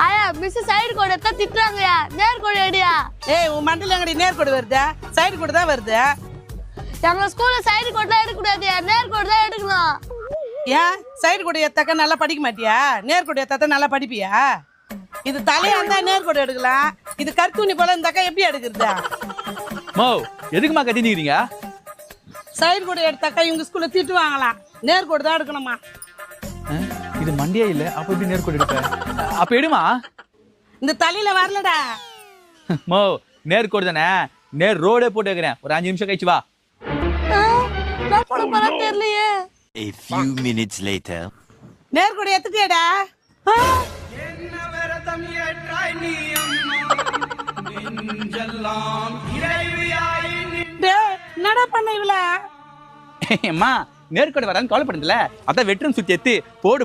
ஆயா miss side கோடு எடுத்தா திட்டுறாங்கயா. நேர்கோடு அடியா. ஏய் உன் மண்டல எங்கடி நேர்கோடு வருது? சைடு கோடு தான் வருது. எங்க ஸ்கூல்ல சைடு கோடுலாம் எடுக்க கூடாதுயா. நேர்கோடு தான் எடுக்கணும். ஏன் சைடு கோடு எடுத்தாக்க நல்லா படிக்க மாட்டியா? நேர்கோடு எடுத்தா நல்லா படிப்பியா? இது தலையா இருந்தா நேர்கோடு எடுக்கலாம். இது கருத்துணி போல இருந்தாக்கா எப்படி எடுக்கிறதா? மோ எதுக்குமா கத்தினீங்க? சைடு கோடு எடுத்தாக்கா இவங்க ஸ்கூல்ல திட்டு வாங்கலாம். நேர்கோடு தான் எடுக்கணுமா? இது மண்டியா இல்ல, அப்ப எப்படி நேர்கோடு எடுப்ப? அப்ப எடுமா. இந்த தலையில வரலடா. மோ நேர்கோடு தானே, நேர் ரோடே போட்டு வைக்கிறேன். ஒரு 5 நிமிஷம் கழிச்சு வா. நான் போட போறா தெரியலையே. A few minutes later. நேர்கோடு எடுத்துட்டியாடா? என்னடா பண்ண இவள? அம்மா நேர்கோடு வரான்னு கவலைப்படுதுல, அதான் வெற்றம் சுத்தி எடுத்து போடு